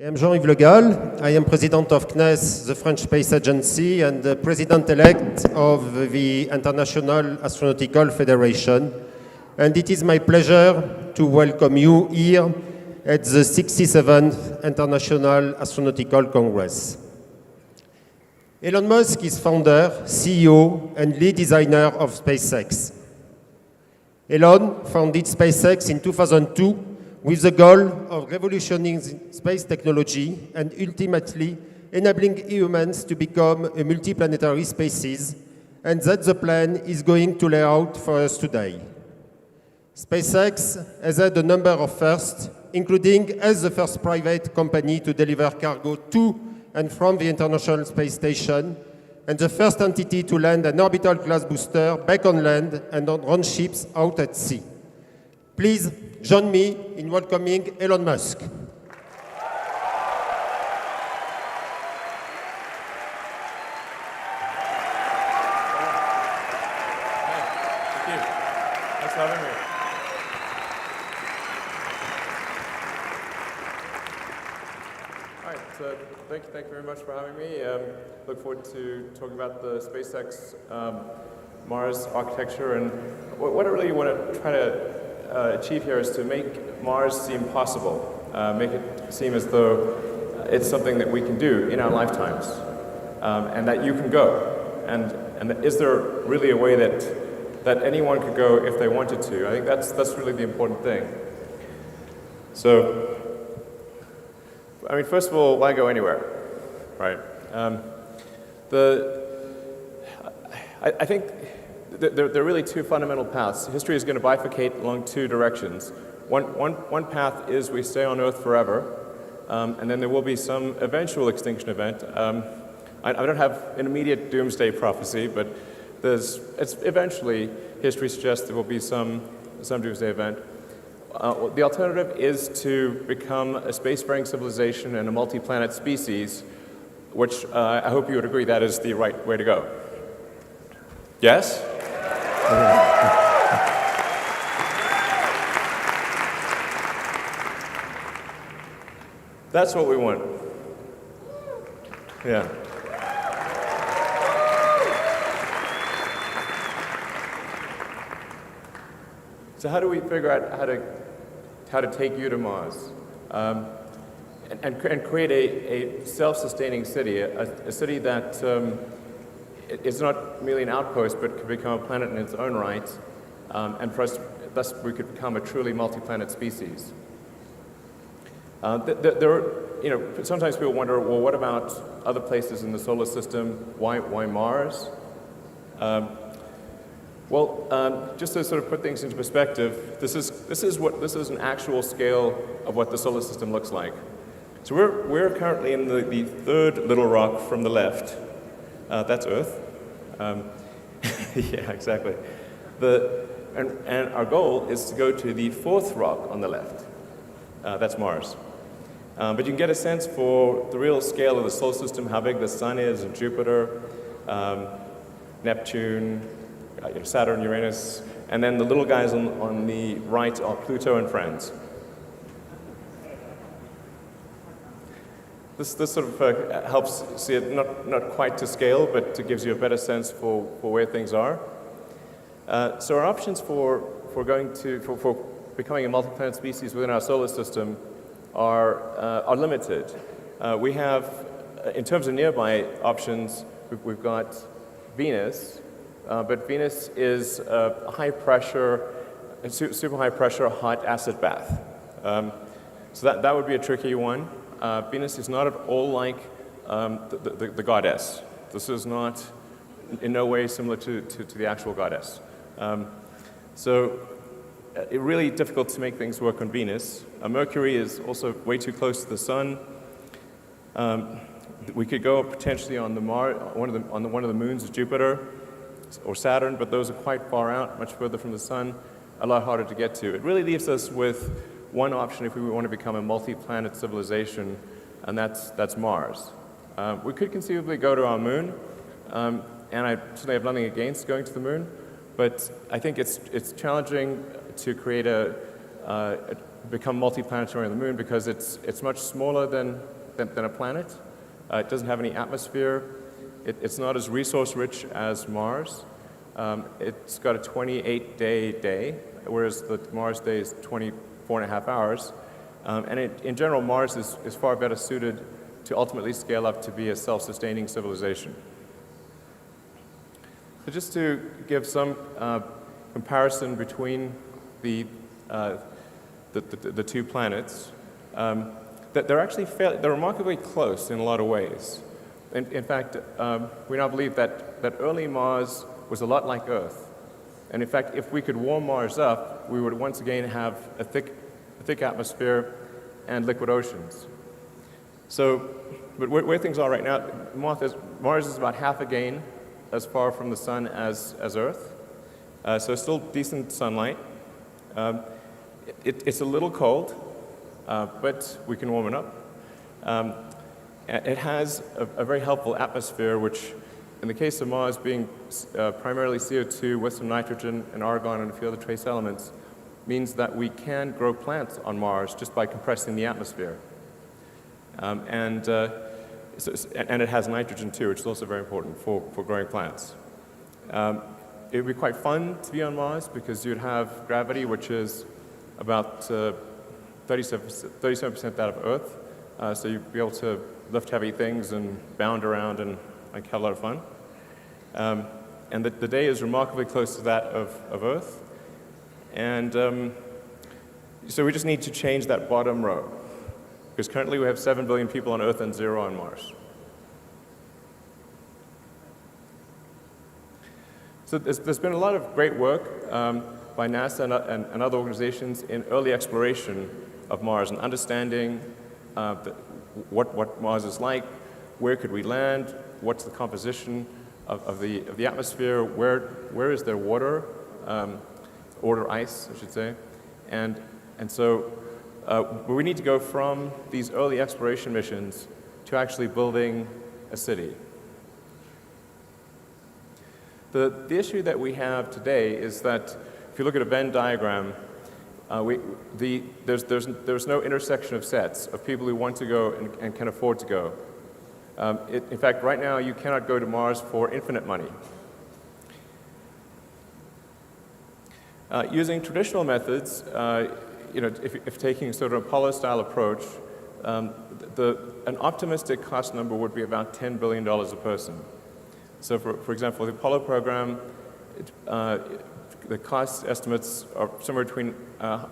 I'm Jean-Yves Le Gall. I am president of CNES, the French Space Agency, and the president-elect of the International Astronautical Federation. And it is my pleasure to welcome you here at the 67th International Astronautical Congress. Elon Musk is founder, CEO, and lead designer of SpaceX. Elon founded SpaceX in 2002 with the goal of revolutionizing space technology and ultimately enabling humans to become a multiplanetary species, and that the plan is going to lay out for us today. SpaceX has had a number of firsts, including as the first private company to deliver cargo to and from the International Space Station, and the first entity to land an orbital class booster back on land and on ships out at sea. Please join me in welcoming Elon Musk. Thank you. Thanks for having me. All right, so thank you very much for having me. Look forward to talking about the SpaceX Mars architecture, and what I really want to try to achieve here is to make Mars seem possible, make it seem as though it's something that we can do in our lifetimes, and that you can go. And is there really a way that anyone could go if they wanted to? I think that's really the important thing. So, I mean, first of all, why go anywhere, right? I think there are really two fundamental paths. History is going to bifurcate along two directions. One path is we stay on Earth forever, and then there will be some eventual extinction event. I don't have an immediate doomsday prophecy, but eventually history suggests there will be some doomsday event. The alternative is to become a spacefaring civilization and a multi-planet species, which I hope you would agree that is the right way to go. Yes? That's what we want. Yeah. So how do we figure out how to take you to Mars and create a self-sustaining city, a city that it's not merely an outpost, but could become a planet in its own right, and for us, thus we could become a truly multi-planet species. Sometimes people wonder, well, what about other places in the solar system? Why Mars? Just to sort of put things into perspective, this is an actual scale of what the solar system looks like. So we're currently in the third little rock from the left. That's Earth. Yeah, exactly. And our goal is to go to the fourth rock on the left. That's Mars. But you can get a sense for the real scale of the solar system, how big the Sun is, and Jupiter, Neptune, Saturn, Uranus, and then the little guys on the right are Pluto and friends. This sort of helps see it not quite to scale, but it gives you a better sense for where things are. So our options for becoming a multi-planet species within our solar system are limited. We have, in terms of nearby options, we've got Venus, but Venus is a high pressure, super high pressure hot acid bath. So that would be a tricky one. Venus is not at all like the goddess. This is not in no way similar to the actual goddess. So it's really difficult to make things work on Venus. Mercury is also way too close to the Sun. We could go potentially on one of the moons of Jupiter or Saturn, but those are quite far out, much further from the Sun, a lot harder to get to. It really leaves us with one option if we want to become a multi-planet civilization, and that's Mars. We could conceivably go to our moon, and I certainly have nothing against going to the moon, but I think it's challenging to create a become multiplanetary on the moon because it's much smaller than a planet. It doesn't have any atmosphere. It's not as resource-rich as Mars. It's got a 28-day day, whereas the Mars day is 24.5 hours. And in general, Mars is far better suited to ultimately scale up to be a self-sustaining civilization. So just to give some comparison between the two planets, that they're remarkably close in a lot of ways. In fact, we now believe that early Mars was a lot like Earth. And in fact, if we could warm Mars up, we would once again have a thick atmosphere and liquid oceans. So, but where things are right now, Mars is about half again as far from the sun as Earth. So still decent sunlight. It's a little cold, but we can warm it up. It has a very helpful atmosphere, which in the case of Mars being primarily CO2 with some nitrogen and argon and a few other trace elements, means that we can grow plants on Mars just by compressing the atmosphere. And it has nitrogen too, which is also very important for growing plants. It would be quite fun to be on Mars because you'd have gravity, which is about 37% that of Earth. So you'd be able to lift heavy things and bound around and have a lot of fun. And the day is remarkably close to that of Earth. And so we just need to change that bottom row. Because currently we have 7 billion people on Earth and 0 on Mars. So there's been a lot of great work by NASA and other organizations in early exploration of Mars and understanding what Mars is like, where could we land, what's the composition of the atmosphere, where is there water, or ice, I should say. And so we need to go from these early exploration missions to actually building a city. The issue that we have today is that if you look at a Venn diagram, there's no intersection of sets of people who want to go and can afford to go. In fact, right now you cannot go to Mars for infinite money. Using traditional methods, if taking sort of an Apollo-style approach, an optimistic cost number would be about $10 billion a person. So for example, the Apollo program, the cost estimates are somewhere between $100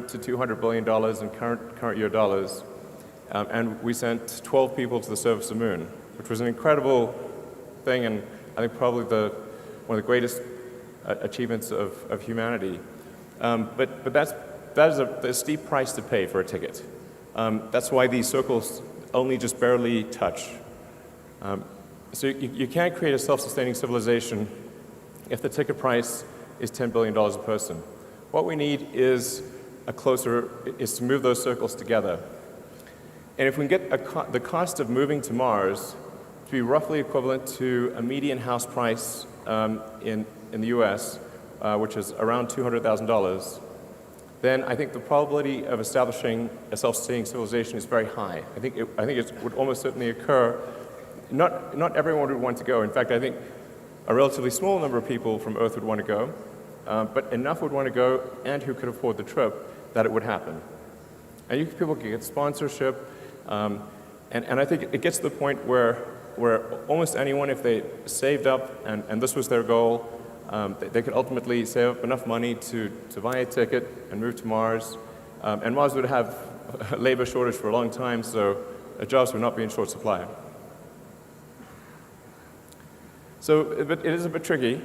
to $200 billion in current year dollars. And we sent 12 people to the surface of the moon, which was an incredible thing, and I think probably one of the greatest achievements of humanity. But that is a steep price to pay for a ticket. That's why these circles only just barely touch. So you can't create a self-sustaining civilization if the ticket price is $10 billion a person. What we need is to move those circles together. And if we can get the cost of moving to Mars to be roughly equivalent to a median house price in the US, which is around $200,000, then I think the probability of establishing a self-sustaining civilization is very high. I think it would almost certainly occur. Not everyone would want to go. In fact, I think a relatively small number of people from Earth would want to go, but enough would want to go and who could afford the trip that it would happen. And people can get sponsorship, and I think it gets to the point where almost anyone, if they saved up and this was their goal, they could ultimately save up enough money to buy a ticket and move to Mars. And Mars would have a labor shortage for a long time, so jobs would not be in short supply. So it is a bit tricky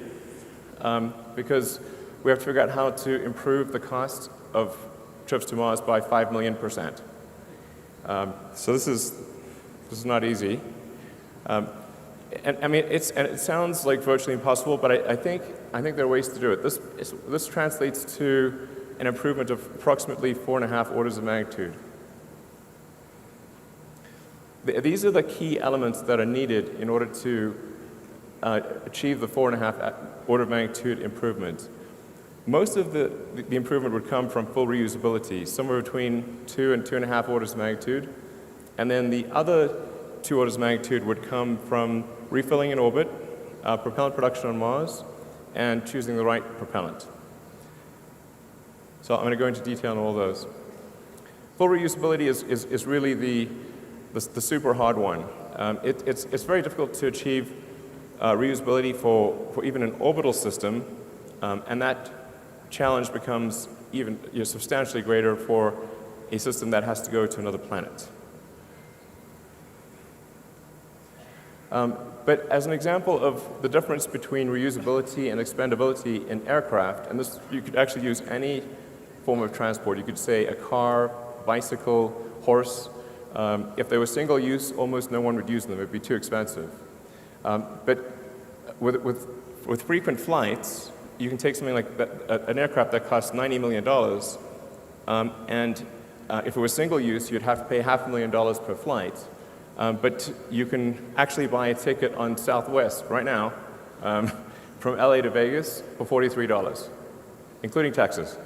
because we have to figure out how to improve the cost of trips to Mars by 5 million%. So this is not easy. And I mean, it sounds like virtually impossible, but I think there are ways to do it. This translates to an improvement of approximately 4.5 orders of magnitude. These are the key elements that are needed in order to achieve the 4.5 order of magnitude improvement. Most of the improvement would come from full reusability, somewhere between 2 and 2.5 orders of magnitude. And then the other 2 orders of magnitude would come from refilling in orbit, propellant production on Mars, and choosing the right propellant. So I'm going to go into detail on all those. Full reusability is really the super hard one. It's very difficult to achieve reusability for even an orbital system, and that challenge becomes even substantially greater for a system that has to go to another planet. But as an example of the difference between reusability and expendability in aircraft, and this you could actually use any form of transport. You could say a car, bicycle, horse. If they were single use, almost no one would use them. It would be too expensive. But with frequent flights, you can take something like that, an aircraft that costs $90 million, and if it was single use, you'd have to pay $500,000 per flight. But you can actually buy a ticket on Southwest right now from LA to Vegas for $43, including taxes.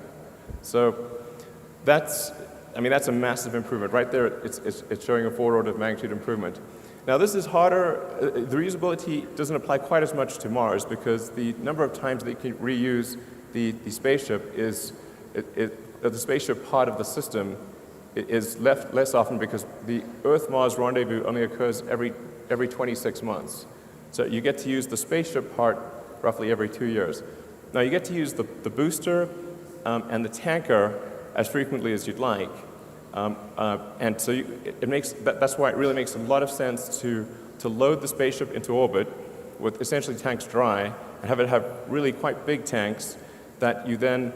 So that's a massive improvement. Right there, it's showing a 4 order of magnitude improvement. Now this is harder. The reusability doesn't apply quite as much to Mars because the number of times that you can reuse the spaceship the spaceship part of the system is less often because the Earth-Mars rendezvous only occurs every 26 months. So you get to use the spaceship part roughly every 2 years. Now you get to use the booster and the tanker as frequently as you'd like. And so that's why it really makes a lot of sense to load the spaceship into orbit with essentially tanks dry and have it have really quite big tanks that you then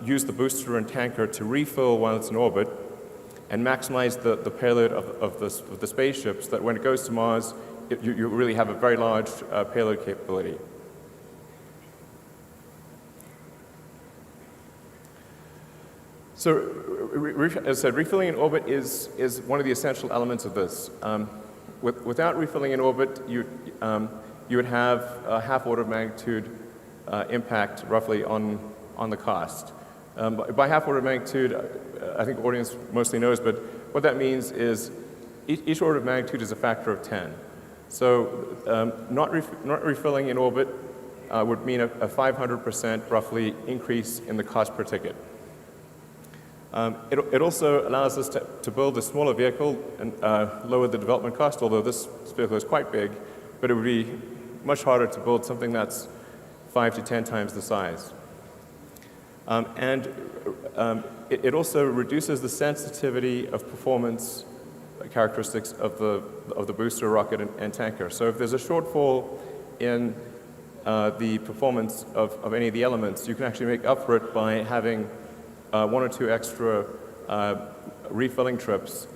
use the booster and tanker to refill while it's in orbit and maximize the payload of the spaceship so that when it goes to Mars, you really have a very large payload capability. So, as I said, refilling in orbit is one of the essential elements of this. Without refilling in orbit, you would have a half order of magnitude impact roughly on the cost. By half order of magnitude, I think the audience mostly knows, but what that means is each order of magnitude is a factor of 10. So not refilling in orbit would mean a 500% roughly increase in the cost per ticket. It also allows us to build a smaller vehicle and lower the development cost, although this vehicle is quite big, but it would be much harder to build something that's 5 to 10 times the size. It also reduces the sensitivity of performance characteristics of the booster, rocket, and tanker. So if there's a shortfall in the performance of any of the elements, you can actually make up for it by having 1 or 2 extra refilling trips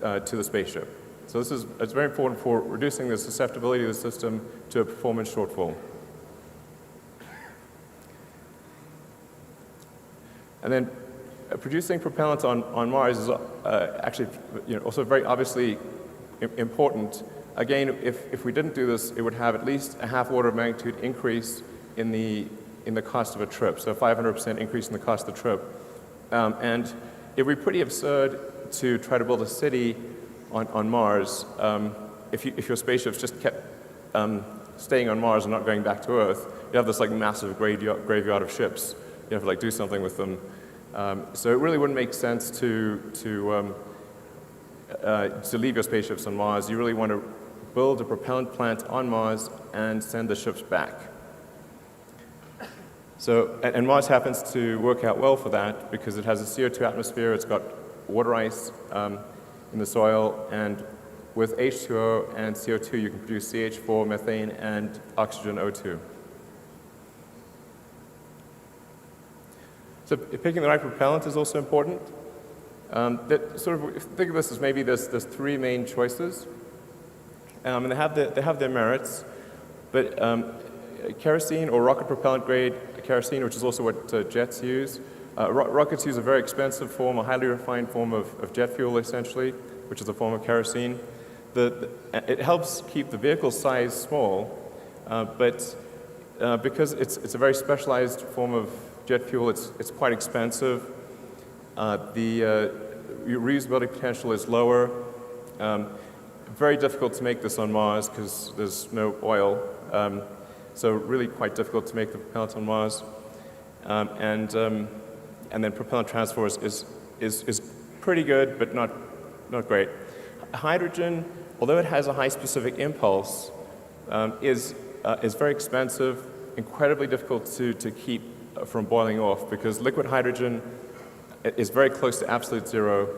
to the spaceship. So it's very important for reducing the susceptibility of the system to a performance shortfall. And then producing propellant on Mars is actually also very obviously important. Again, if we didn't do this, it would have at least a half order of magnitude increase in the cost of a trip, so a 500% increase in the cost of the trip. And it would be pretty absurd to try to build a city on Mars if your spaceships just kept staying on Mars and not going back to Earth. You have this like massive graveyard of ships. You have to like do something with them. So it really wouldn't make sense to leave your spaceships on Mars. You really want to build a propellant plant on Mars and send the ships back. So, and Mars happens to work out well for that because it has a CO2 atmosphere, it's got water ice in the soil, and with H2O and CO2 you can produce CH4, methane, and oxygen O2. So picking the right propellant is also important. Think of this as maybe there's 3 main choices, and they have their merits, but kerosene or rocket propellant grade kerosene, which is also what jets use. Rockets use a very expensive form, a highly refined form of jet fuel, essentially, which is a form of kerosene. It helps keep the vehicle size small, but because it's a very specialized form of jet fuel, it's quite expensive. The reusability potential is lower. Very difficult to make this on Mars because there's no oil. So really quite difficult to make the propellant on Mars. And then propellant transfer is pretty good, but not great. Hydrogen, although it has a high specific impulse, is very expensive, incredibly difficult to keep from boiling off because liquid hydrogen is very close to absolute zero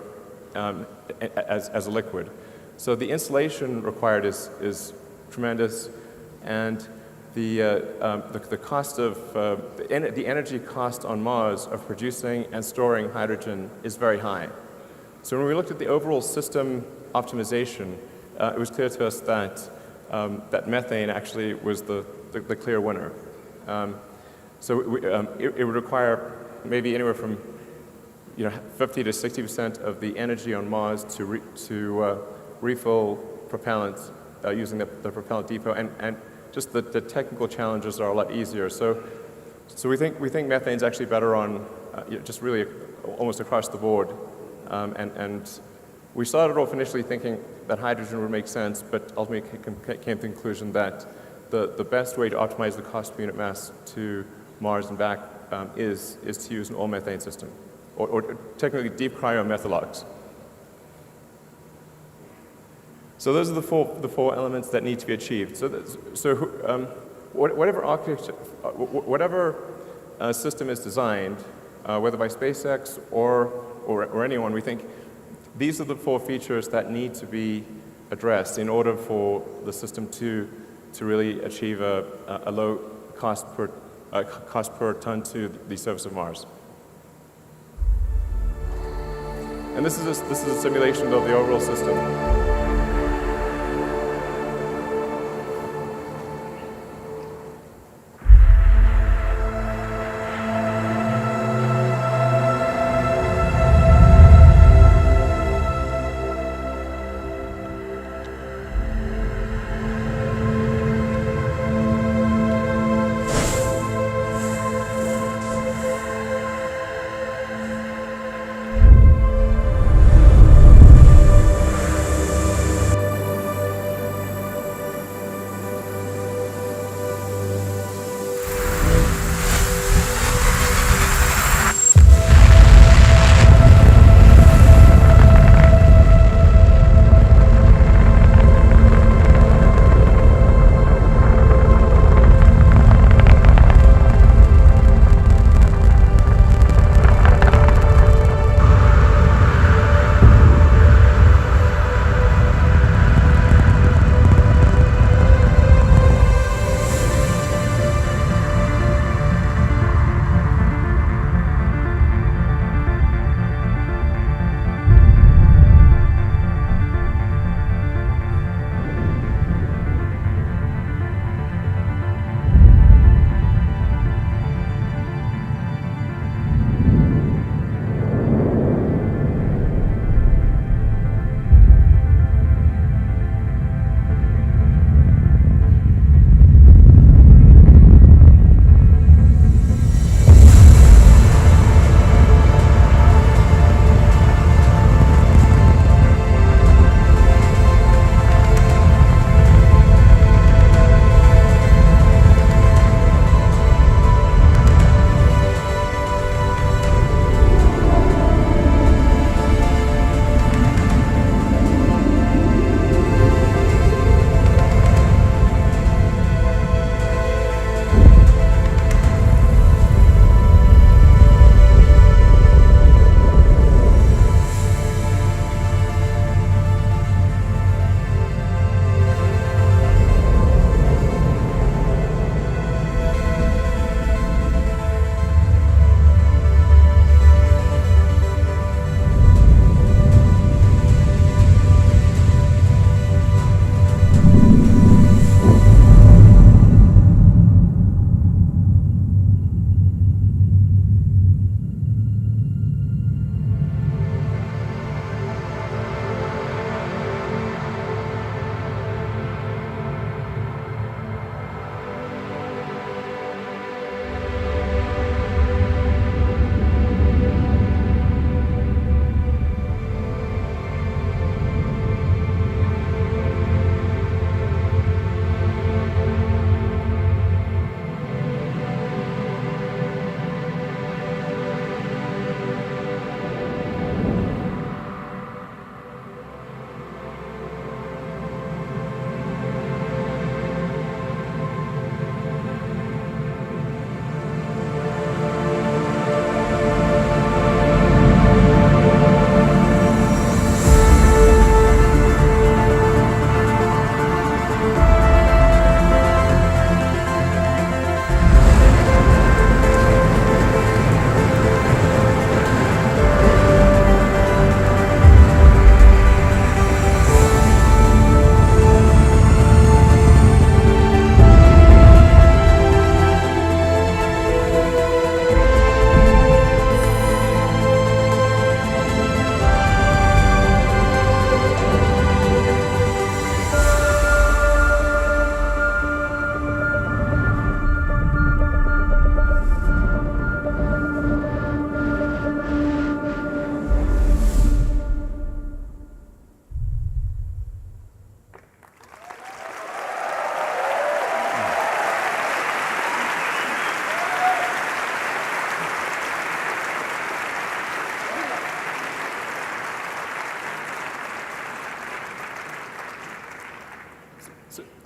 as a liquid. So the insulation required is tremendous, and the cost of the energy cost on Mars of producing and storing hydrogen is very high. So when we looked at the overall system optimization, it was clear to us that that methane actually was the clear winner. So it would require maybe anywhere from 50 to 60% of the energy on Mars to refill propellant using the propellant depot, and just the technical challenges are a lot easier. So we think methane's actually better on just really almost across the board. And we started off initially thinking that hydrogen would make sense, but ultimately came to the conclusion that the best way to optimize the cost per unit mass to Mars and back is to use an all-methane system, or technically deep cryomethalogs. So those are the four elements that need to be achieved. Whatever architecture, whatever system is designed, whether by SpaceX or anyone, we think these are the four features that need to be addressed in order for the system to really achieve a low cost per ton to the surface of Mars. And this is a simulation of the overall system.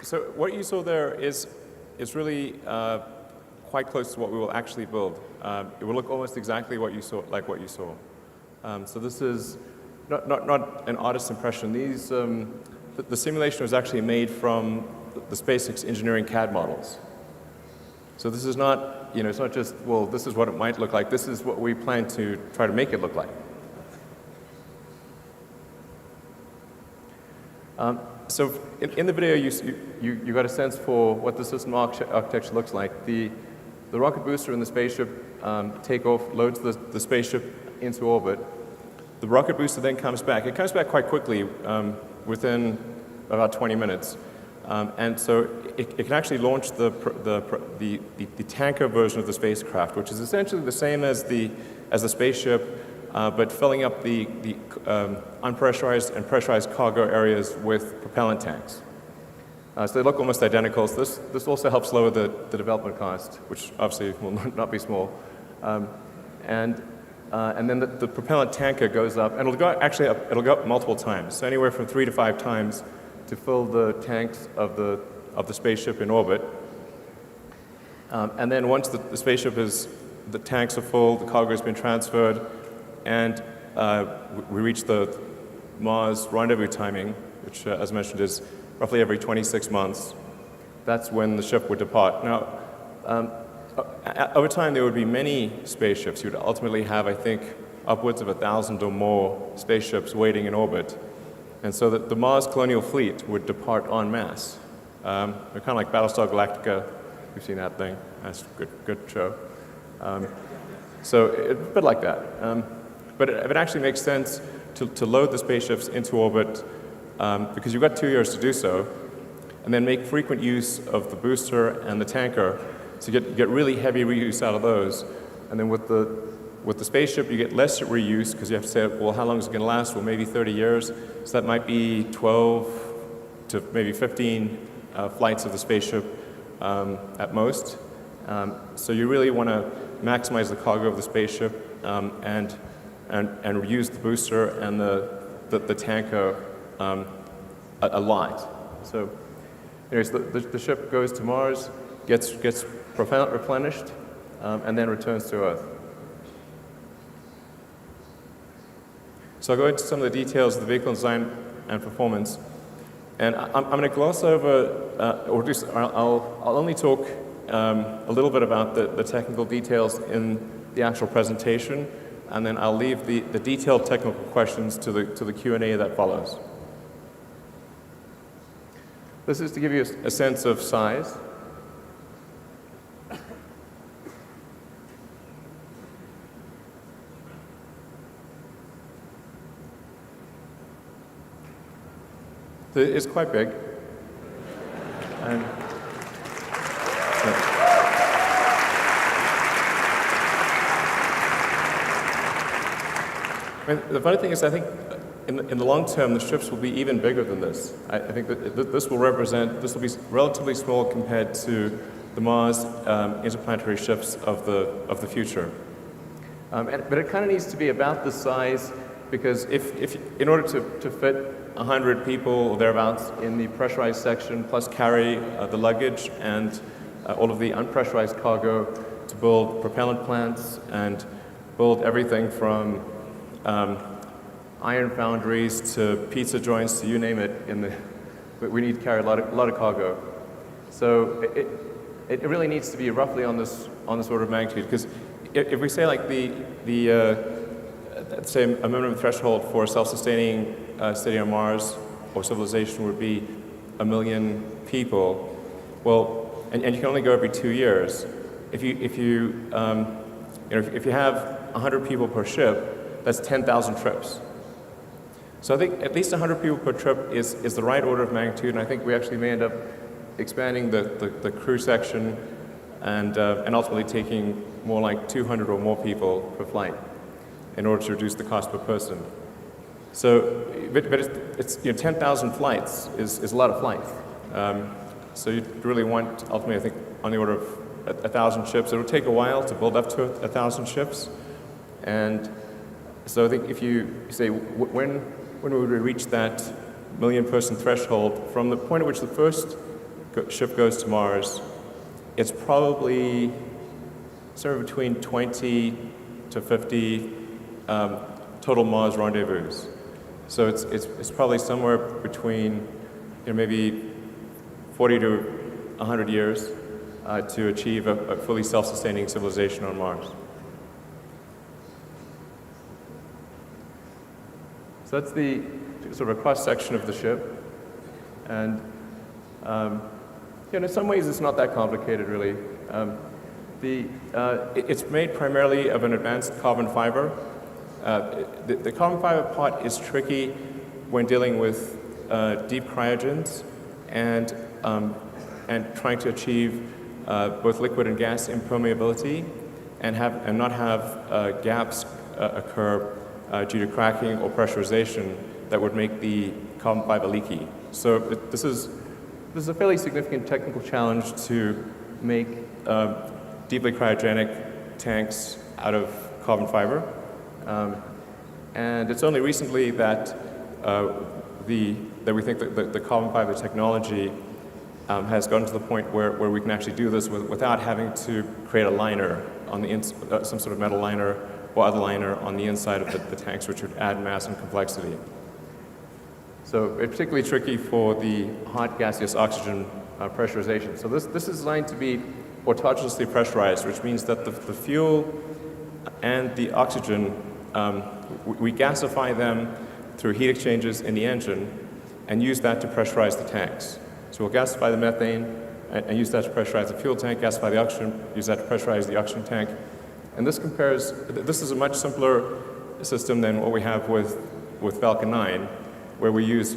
So what you saw there is really quite close to what we will actually build. It will look almost exactly what you saw, like what you saw. So this is not an artist's impression. These, the simulation was actually made from the SpaceX engineering CAD models. So this is not, it's not just, well, this is what it might look like. This is what we plan to try to make it look like. So in the video, you got a sense for what the system architecture looks like. The rocket booster and the spaceship take off, loads the spaceship into orbit. The rocket booster then comes back. It comes back quite quickly, within about 20 minutes. And so it can actually launch the tanker version of the spacecraft, which is essentially the same as the spaceship, but filling up the unpressurized and pressurized cargo areas with propellant tanks. So they look almost identical. So this also helps lower the development cost, which obviously will not be small. And then the propellant tanker goes up, and it'll go up multiple times, so anywhere from 3 to 5 times to fill the tanks of the spaceship in orbit. And then once the spaceship the tanks are full, the cargo has been transferred, and we reach the Mars rendezvous timing, which, as mentioned, is roughly every 26 months. That's when the ship would depart. Now, over time, there would be many spaceships. You would ultimately have, I think, upwards of 1,000 or more spaceships waiting in orbit. And so the Mars colonial fleet would depart en masse. They're kind of like Battlestar Galactica. You've seen that thing. That's a good show. So a bit like that. But it actually makes sense to load the spaceships into orbit because you've got 2 years to do so, and then make frequent use of the booster and the tanker to get really heavy reuse out of those. And then with the spaceship, you get less reuse because you have to say, well, how long is it going to last? Well, maybe 30 years. So that might be 12 to maybe 15 flights of the spaceship at most. So you really want to maximize the cargo of the spaceship and reuse the booster and the tanker a lot. So anyways, the ship goes to Mars, gets propellant replenished, and then returns to Earth. So I'll go into some of the details of the vehicle design and performance. And I'm going to gloss over, I'll only talk a little bit about the technical details in the actual presentation, and then I'll leave the detailed technical questions to the Q&A that follows. This is to give you a sense of size. It's quite big. And the funny thing is, I think in the long term, the ships will be even bigger than this. I think that this will be relatively small compared to the Mars interplanetary ships of the future. But it kind of needs to be about this size because if in order to fit 100 people or thereabouts in the pressurized section, plus carry the luggage and all of the unpressurized cargo to build propellant plants and build everything from iron foundries to pizza joints to you name it. We need to carry a lot of cargo. So it really needs to be roughly on this order of magnitude. Because if we say like say a minimum threshold for a self-sustaining city on Mars or civilization would be 1 million people. Well, and you can only go every 2 years. If you have 100 people per ship, that's 10,000 trips. So I think at least 100 people per trip is the right order of magnitude, and I think we actually may end up expanding the crew section and ultimately taking more like 200 or more people per flight in order to reduce the cost per person. So, but it's 10,000 flights is a lot of flights. So you really want, ultimately, I think, on the order of 1,000 ships. It will take a while to build up to 1,000 ships. And so I think if you say, when would we reach that million-person threshold, from the point at which the first ship goes to Mars, it's probably somewhere between 20 to 50 total Mars rendezvous. So it's probably somewhere between maybe 40 to 100 years to achieve a fully self-sustaining civilization on Mars. So that's the sort of a cross-section of the ship. And in some ways it's not that complicated, really. It's made primarily of an advanced carbon fiber. The carbon fiber part is tricky when dealing with deep cryogens and trying to achieve both liquid and gas impermeability and not have gaps occur due to cracking or pressurization that would make the carbon fiber leaky. So this is a fairly significant technical challenge to make deeply cryogenic tanks out of carbon fiber. And it's only recently that we think that the carbon fiber technology has gotten to the point where we can actually do this without having to create a liner on the some sort of metal liner or other liner on the inside of the tanks, which would add mass and complexity. So it's particularly tricky for the hot gaseous oxygen pressurization. So this is designed to be autonomously pressurized, which means that the fuel and the oxygen, we gasify them through heat exchangers in the engine and use that to pressurize the tanks. So we'll gasify the methane and use that to pressurize the fuel tank, gasify the oxygen, use that to pressurize the oxygen tank. And this is a much simpler system than what we have with Falcon 9, where we use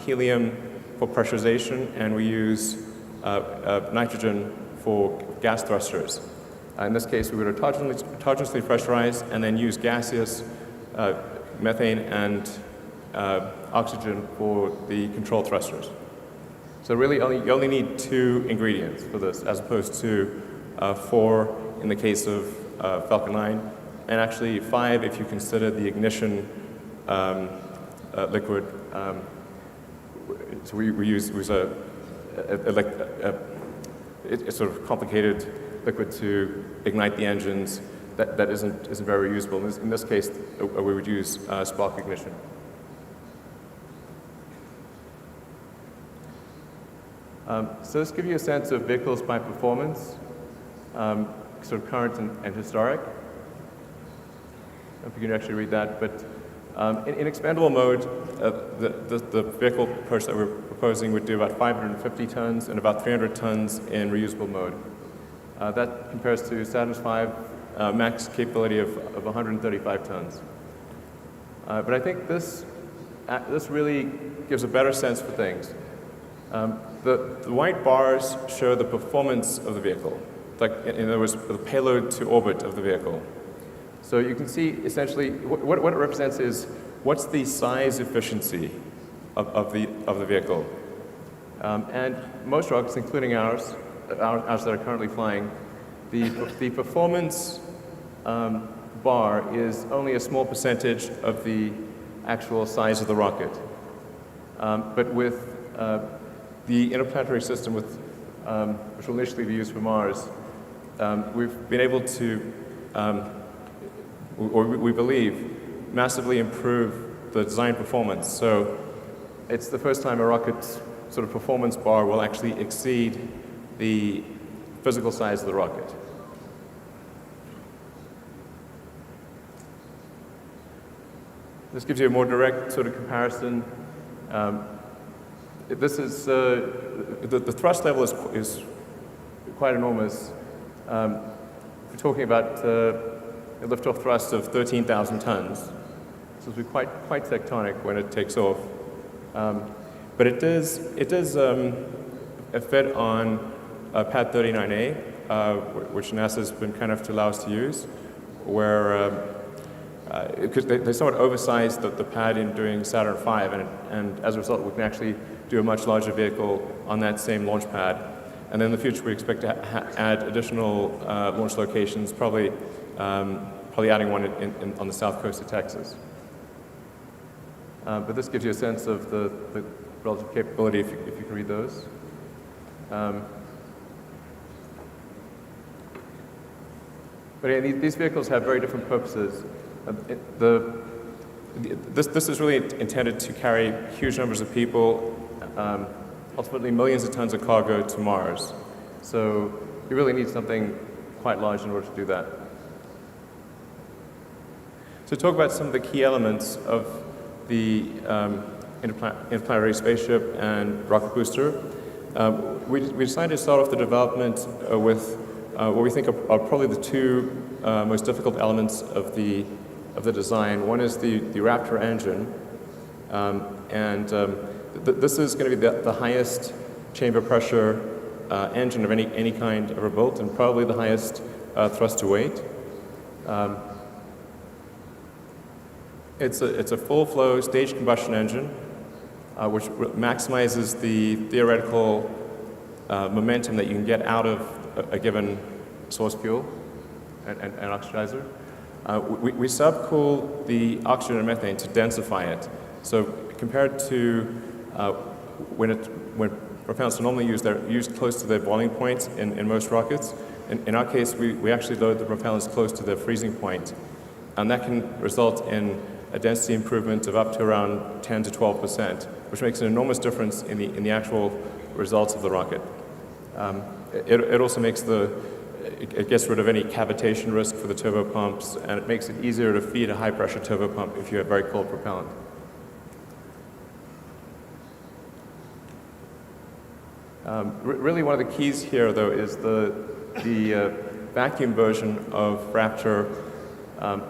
helium for pressurization and we use nitrogen for gas thrusters. In this case, we would autonomously pressurize and then use gaseous methane and oxygen for the control thrusters. So really, you only need 2 ingredients for this, as opposed to 4 in the case of Falcon 9, and actually 5 if you consider the ignition liquid. So we use a sort of complicated liquid to ignite the engines that isn't very reusable. In this case, we would use spark ignition. So this gives you a sense of vehicles by performance, sort of current and historic. I don't know if you can actually read that, but in expandable mode, the vehicle approach that we're proposing would do about 550 tons and about 300 tons in reusable mode. That compares to Saturn's V max capability of 135 tons. But I think this really gives a better sense for things. The white bars show the performance of the vehicle, like in other words, the payload to orbit of the vehicle. So you can see essentially what it represents is what's the size efficiency of the vehicle. And most rockets, including ours that are currently flying, the performance bar is only a small percentage of the actual size of the rocket. But with the interplanetary system, which will initially be used for Mars, we've been able to, or we believe, massively improve the design performance. So it's the first time a rocket's sort of performance bar will actually exceed the physical size of the rocket. This gives you a more direct sort of comparison. This is the thrust level is quite enormous. We're talking about a liftoff thrust of 13,000 tons. So it'll be quite tectonic when it takes off. But it does fit on pad 39A, which NASA's been kind enough to allow us to use, where because they somewhat oversized the pad in doing Saturn V, and as a result, we can actually do a much larger vehicle on that same launch pad. And then in the future, we expect to add additional launch locations, probably adding one on the south coast of Texas. But this gives you a sense of the relative capability if you can read those. But yeah, these vehicles have very different purposes. This is really intended to carry huge numbers of people, ultimately millions of tons of cargo to Mars. So you really need something quite large in order to do that. So to talk about some of the key elements of the interplanetary spaceship and rocket booster, we decided to start off the development with what we think are probably the two most difficult elements of the design. One is the Raptor engine, this is going to be the highest chamber pressure engine of any kind ever built, and probably the highest thrust to weight. It's a full-flow staged combustion engine, which maximizes the theoretical momentum that you can get out of a given source fuel and oxidizer. We subcool the oxygen and methane to densify it. So compared to when propellants are normally used, they're used close to their boiling point in most rockets. In our case, we actually load the propellants close to their freezing point, and that can result in a density improvement of up to around 10 to 12%, which makes an enormous difference in the actual results of the rocket. It also makes it gets rid of any cavitation risk for the turbopumps, and it makes it easier to feed a high-pressure turbopump if you have very cold propellant. Really, one of the keys here, though, is the vacuum version of Raptor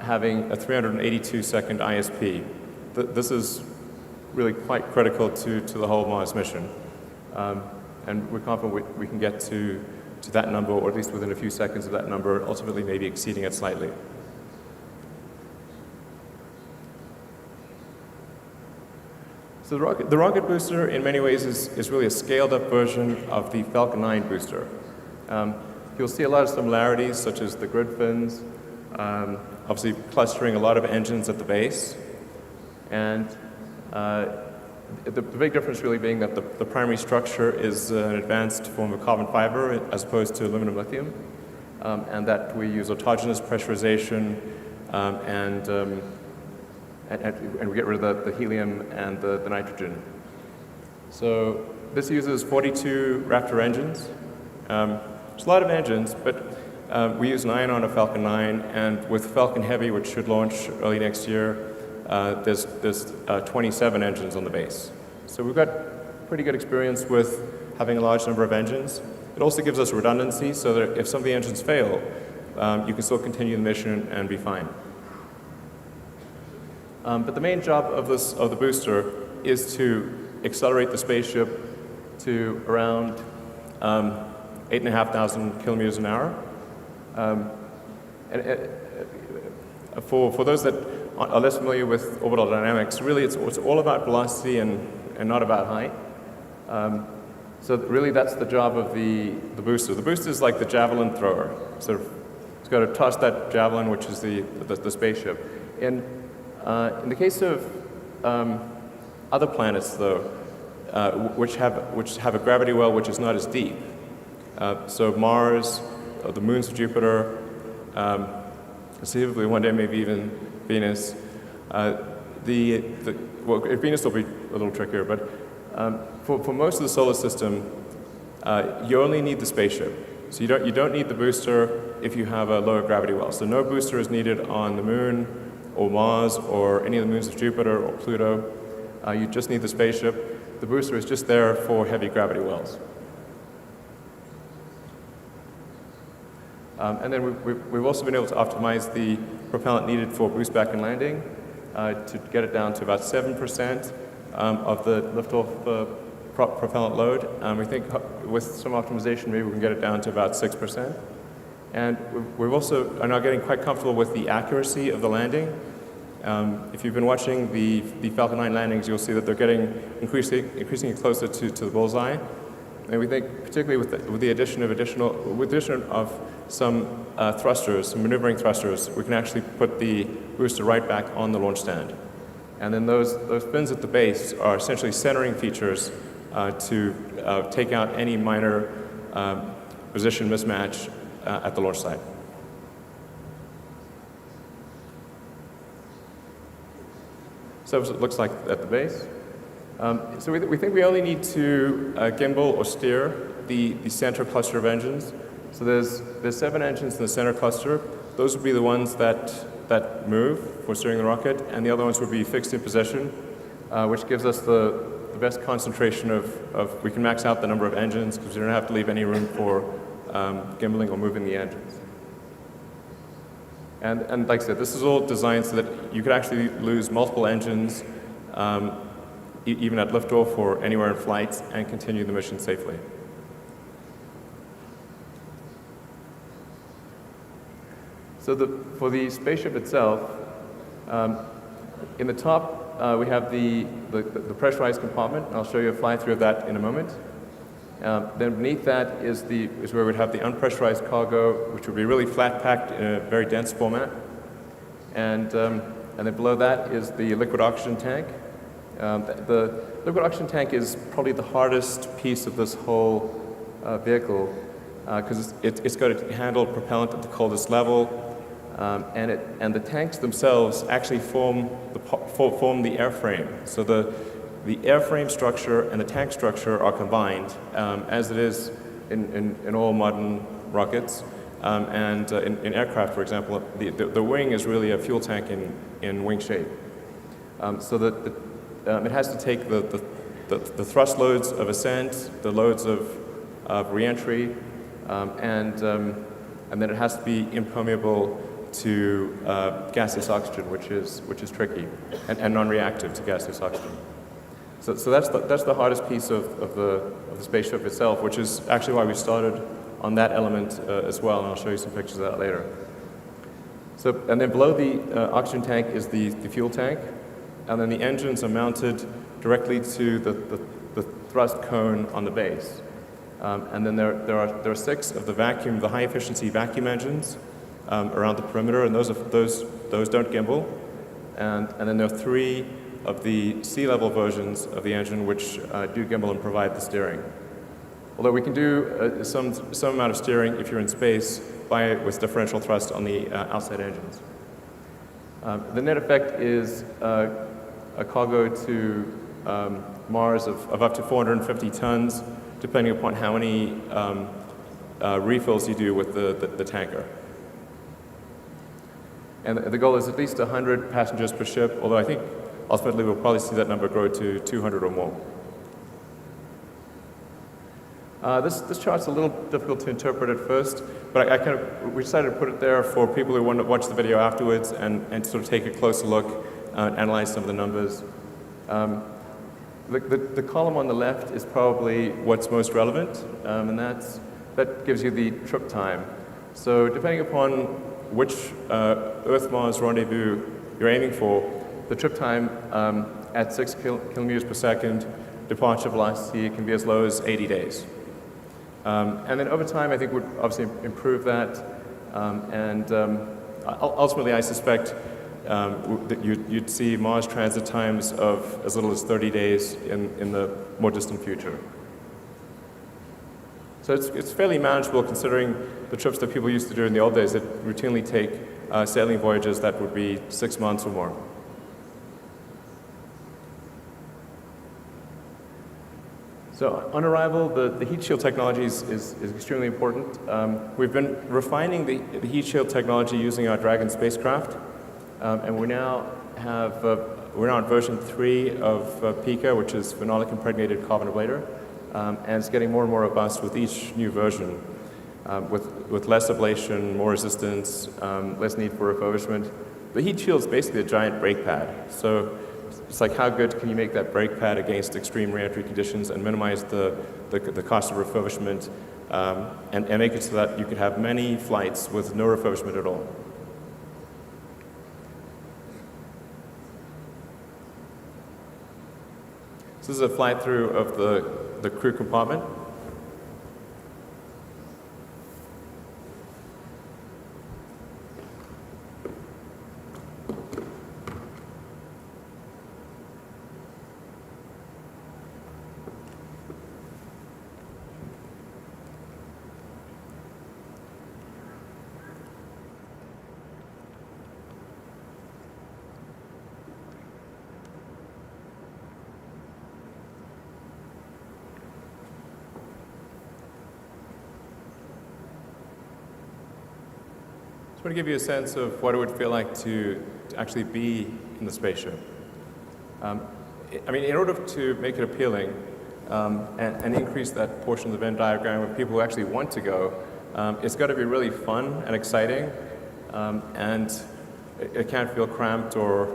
having a 382-second ISP. This is really quite critical to the whole Mars mission. And we're confident we can get to that number, or at least within a few seconds of that number, ultimately maybe exceeding it slightly. So the rocket booster, in many ways, is really a scaled-up version of the Falcon 9 booster. You'll see a lot of similarities, such as the grid fins, obviously clustering a lot of engines at the base, and the big difference really being that the primary structure is an advanced form of carbon fiber as opposed to aluminum lithium, and that we use autogenous pressurization and we get rid of the helium and the nitrogen. So this uses 42 Raptor engines. It's a lot of engines, but we use 9 on a Falcon 9, and with Falcon Heavy, which should launch early next year, there's 27 engines on the base. So we've got pretty good experience with having a large number of engines. It also gives us redundancy, so that if some of the engines fail, you can still continue the mission and be fine. But the main job of the booster is to accelerate the spaceship to around 8,500 kilometers an hour. For those that are less familiar with orbital dynamics, really it's all about velocity and not about height. So really that's the job of the booster. The booster is like the javelin thrower. Sort of, it's got to toss that javelin, which is the spaceship. In the case of other planets, though, which have a gravity well which is not as deep, so Mars, the moons of Jupiter, conceivably one day maybe even Venus. Venus will be a little trickier, but for most of the solar system, you only need the spaceship. So you don't need the booster if you have a lower gravity well. So no booster is needed on the moon or Mars or any of the moons of Jupiter or Pluto. You just need the spaceship. The booster is just there for heavy gravity wells. And then we've also been able to optimize the propellant needed for boost back and landing to get it down to about 7% of the liftoff propellant load. We think with some optimization, maybe we can get it down to about 6%. And we've also are now getting quite comfortable with the accuracy of the landing. If you've been watching the Falcon 9 landings, you'll see that they're getting increasingly closer to the bullseye. And we think, particularly with the addition of some thrusters, some maneuvering thrusters, we can actually put the booster right back on the launch stand. And then those fins at the base are essentially centering features to take out any minor position mismatch at the launch site. So it looks like at the base. So we think we only need to gimbal or steer the center cluster of engines. So there's 7 engines in the center cluster. Those would be the ones that move for steering the rocket, and the other ones would be fixed in position, which gives us the best concentration of we can max out the number of engines because we don't have to leave any room for gimbaling or moving the engines. And like I said, this is all designed so that you could actually lose multiple engines even at liftoff or anywhere in flight and continue the mission safely. So for the spaceship itself, in the top we have the pressurized compartment. I'll show you a fly-through of that in a moment. Then beneath that is where we'd have the unpressurized cargo, which would be really flat-packed in a very dense format. And then below that is the liquid oxygen tank. The liquid oxygen tank is probably the hardest piece of this whole vehicle because it's got to handle propellant at the coldest level. And the tanks themselves actually form the airframe. So the airframe structure and the tank structure are combined, as it is in all modern rockets. And in aircraft, for example, the wing is really a fuel tank in wing shape. So that it has to take the thrust loads of ascent, the loads of reentry, and then it has to be impermeable to gaseous oxygen, which is tricky, and non-reactive to gaseous oxygen. So that's the hardest piece of the spaceship itself, which is actually why we started on that element as well, and I'll show you some pictures of that later. So, and then below the oxygen tank is the fuel tank, and then the engines are mounted directly to the thrust cone on the base. And then there are 6 of the high efficiency vacuum engines around the perimeter, and those don't gimbal. And then there are 3 of the sea-level versions of the engine which do gimbal and provide the steering. Although we can do some amount of steering if you're in space with differential thrust on the outside engines. The net effect is a cargo to Mars of up to 450 tons, depending upon how many refills you do with the tanker. And the goal is at least 100 passengers per ship, although I think ultimately we'll probably see that number grow to 200 or more. This chart's a little difficult to interpret at first, but we decided to put it there for people who want to watch the video afterwards and sort of take a closer look and analyze some of the numbers. The column on the left is probably what's most relevant, and that gives you the trip time. So depending upon which Earth-Mars rendezvous you're aiming for, the trip time at 6 kilometers per second, departure velocity can be as low as 80 days. And then over time, I think we'd obviously improve that. Ultimately, I suspect that you'd see Mars transit times of as little as 30 days in the more distant future. So it's fairly manageable considering the trips that people used to do in the old days that routinely take sailing voyages that would be 6 months or more. So on arrival, the heat shield technology is extremely important. We've been refining the heat shield technology using our Dragon spacecraft, and we're now on version 3 of Pica, which is phenolic impregnated carbon ablator, and it's getting more and more robust with each new version, with less ablation, more resistance, less need for refurbishment. The heat shield is basically a giant brake pad. So it's like, how good can you make that brake pad against extreme reentry conditions and minimize the cost of refurbishment and make it so that you could have many flights with no refurbishment at all. So this is a fly-through of the crew compartment. want to give you a sense of what it would feel like to actually be in the spaceship. I mean, in order to make it appealing and increase that portion of the Venn diagram of people who actually want to go, it's got to be really fun and exciting, and it can't feel cramped or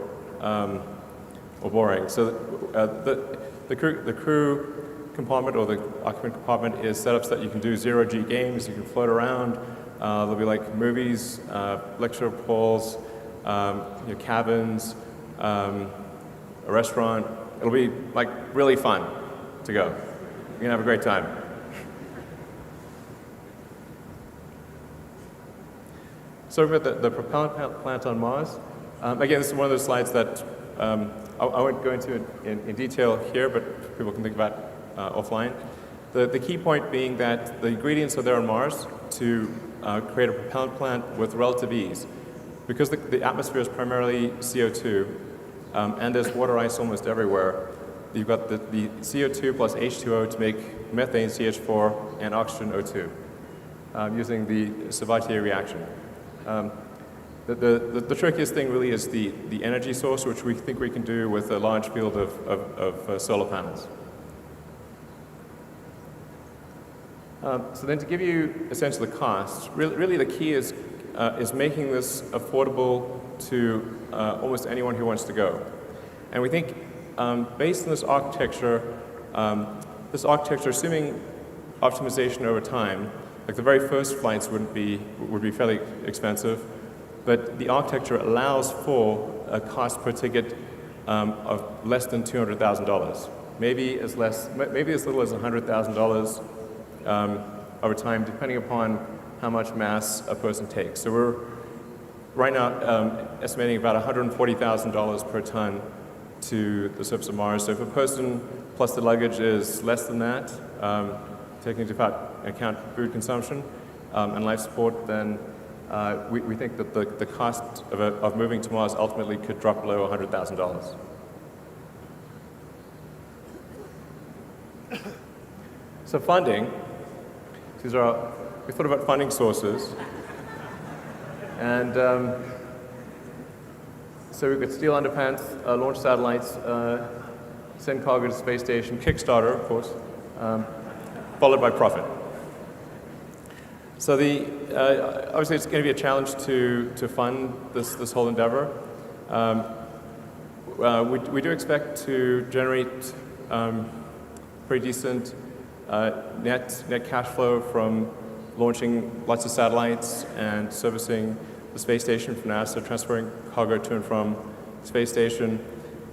boring. So the crew compartment or the occupant compartment is set up so that you can do zero-G games, you can float around. There'll be like movies, lecture halls, cabins, a restaurant. It'll be like really fun to go. You're gonna have a great time. So we've got the propellant plant on Mars. Again, this is one of those slides that I won't go into in detail here, but people can think about offline. The key point being that the ingredients are there on Mars to create a propellant plant with relative ease. Because the atmosphere is primarily CO2, and there's water ice almost everywhere, you've got the CO2 plus H2O to make methane CH4 and oxygen O2 using the Sabatier reaction. The trickiest thing really is the energy source, which we think we can do with a large field of solar panels. So then to give you a sense of the cost, really the key is making this affordable to almost anyone who wants to go. And we think based on this architecture, assuming optimization over time, like the very first flights would be fairly expensive, but the architecture allows for a cost per ticket of less than $200,000, maybe as little as $100,000 over time, depending upon how much mass a person takes. So we're right now estimating about $140,000 per ton to the surface of Mars. So if a person plus the luggage is less than that, taking into account food consumption and life support, then we think that the cost of moving to Mars ultimately could drop below $100,000. So funding, we thought about funding sources. And so we've got steel underpants, launch satellites, send cargo to space station, Kickstarter, of course, followed by profit. So obviously it's going to be a challenge to fund this whole endeavor. We do expect to generate pretty decent net cash flow from launching lots of satellites and servicing the space station from NASA, transferring cargo to and from the space station,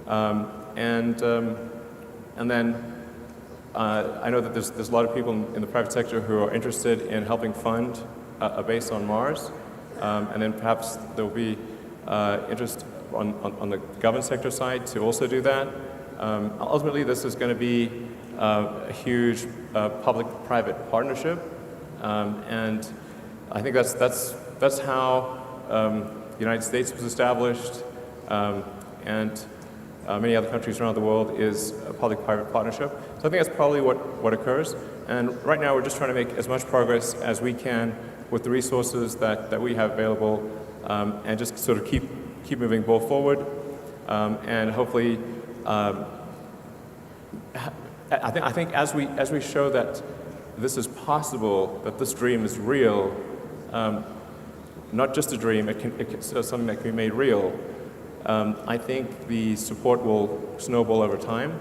and then I know that there's a lot of people in the private sector who are interested in helping fund a base on Mars, and then perhaps there will be interest on the government sector side to also do that. Ultimately, this is going to be a huge public-private partnership, and I think that's how the United States was established, and many other countries around the world is a public-private partnership. So I think that's probably what occurs. And right now we're just trying to make as much progress as we can with the resources that we have available, and just sort of keep moving both forward, and hopefully. I think as we show that this is possible, that this dream is real, not just a dream, it's something that can be made real, I think the support will snowball over time.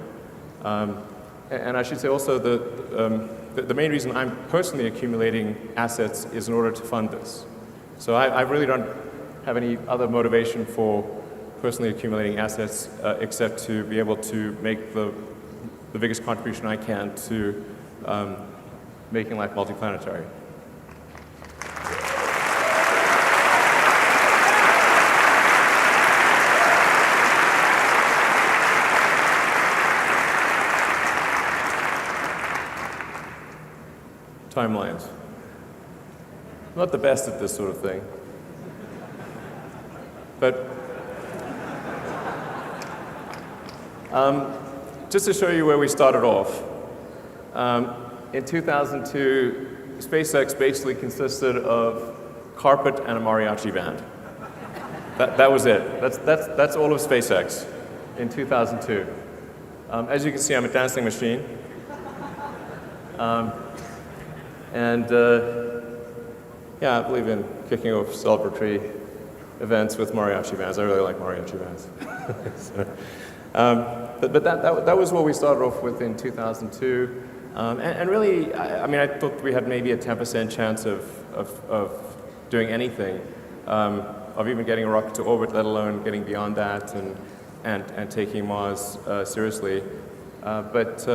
And I should say also the main reason I'm personally accumulating assets is in order to fund this. So I really don't have any other motivation for personally accumulating assets except to be able to make the biggest contribution I can to making life multiplanetary. Timelines. Not the best at this sort of thing. But just to show you where we started off, in 2002, SpaceX basically consisted of carpet and a mariachi band. That was it. That's all of SpaceX in 2002. As you can see, I'm a dancing machine. Yeah, I believe in kicking off celebratory events with mariachi bands. I really like mariachi bands. So, but that was what we started off with in 2002. And really, I mean, I thought we had maybe a 10% chance of doing anything, of even getting a rocket to orbit, let alone getting beyond that and taking Mars seriously. But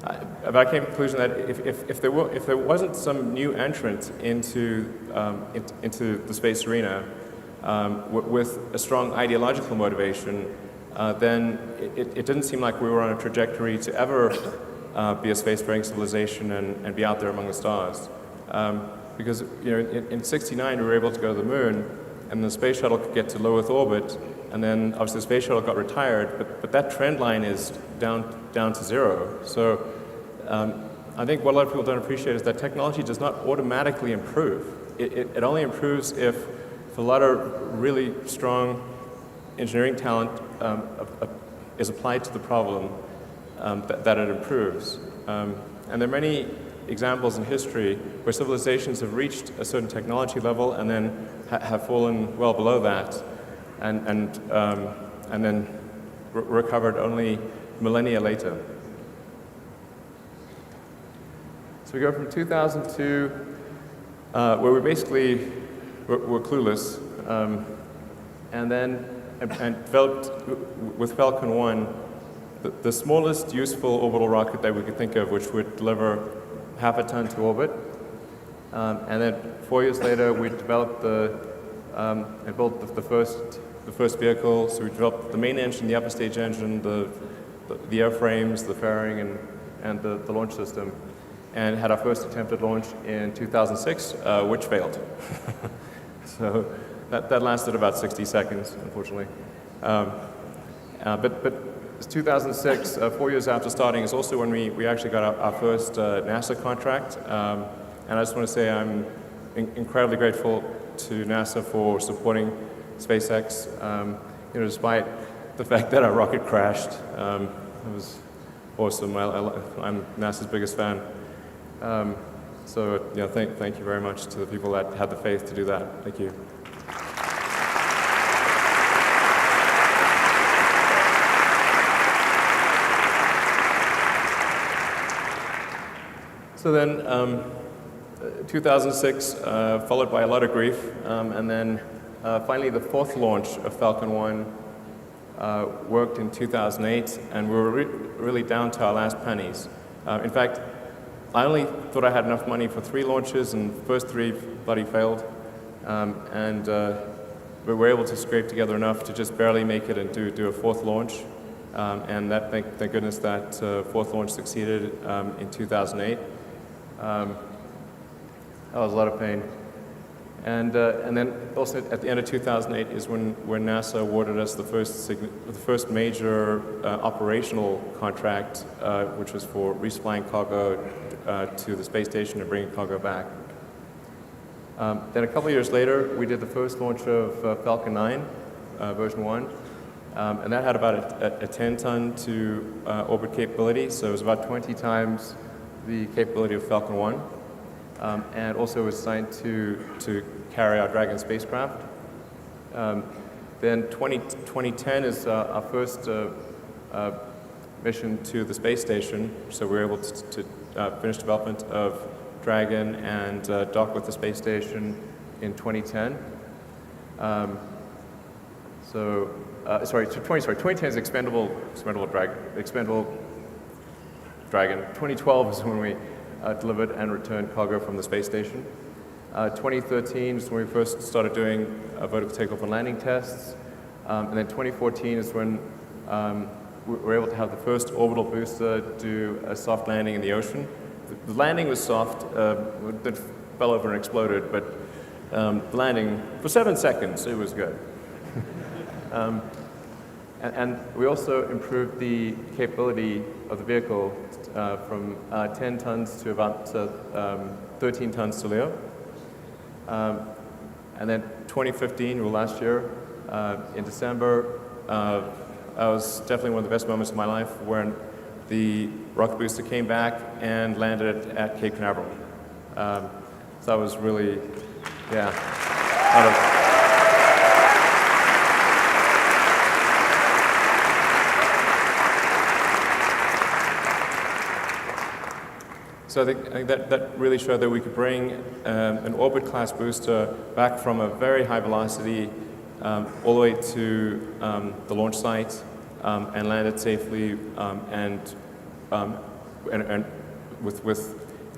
I came to the conclusion that if there wasn't some new entrant into the space arena with a strong ideological motivation, then it didn't seem like we were on a trajectory to ever be a spacefaring civilization and be out there among the stars. Because in '69 we were able to go to the moon, and the space shuttle could get to low Earth orbit, and then obviously the space shuttle got retired, but that trend line is down to zero. So I think what a lot of people don't appreciate is that technology does not automatically improve. It only improves if a lot of really strong engineering talent is applied to the problem that it improves. And there are many examples in history where civilizations have reached a certain technology level and then have fallen well below that, and then recovered only millennia later. So we go from 2002, where we basically were clueless, and then developed with Falcon 1 the smallest useful orbital rocket that we could think of, which would deliver half a ton to orbit. And then 4 years later, we developed and built the first vehicle. So we developed the main engine, the upper stage engine, the airframes, the fairing, and the launch system, and had our first attempted launch in 2006, which failed. So that lasted about 60 seconds, unfortunately. But 2006, 4 years after starting, is also when we actually got our first NASA contract. And I just want to say I'm incredibly grateful to NASA for supporting SpaceX. Despite the fact that our rocket crashed, it was awesome. I'm NASA's biggest fan. So thank you very much to the people that had the faith to do that. Thank you. So then, 2006, followed by a lot of grief, and then finally the fourth launch of Falcon 1 worked in 2008, and we were really down to our last pennies. In fact, I only thought I had enough money for 3 launches, and the first 3 bloody failed, and we were able to scrape together enough to just barely make it and do a fourth launch, and thank goodness that fourth launch succeeded in 2008. That was a lot of pain. And then also at the end of 2008 is when NASA awarded us the first major operational contract, which was for resupplying cargo to the space station and bringing cargo back. Then a couple of years later, we did the first launch of Falcon 9, version 1, and that had about a 10-ton to orbit capability, so it was about 20 times the capability of Falcon 1, and also was designed to carry our Dragon spacecraft. Then 2010 is our first mission to the space station, so we were able to finish development of Dragon and dock with the space station in 2010. 2010 is expendable Dragon. 2012 is when we delivered and returned cargo from the space station. 2013 is when we first started doing vertical takeoff and landing tests. And then 2014 is when we were able to have the first orbital booster do a soft landing in the ocean. The landing was soft, it fell over and exploded, but the landing, for 7 seconds, it was good. And we also improved the capability of the vehicle from 10 tons to about 13 tons to LEO. And then 2015, well, last year, in December, that was definitely one of the best moments of my life when the rocket booster came back and landed at Cape Canaveral. So that was really, yeah. So I think that really showed that we could bring an orbit-class booster back from a very high velocity all the way to the launch site and land it safely and with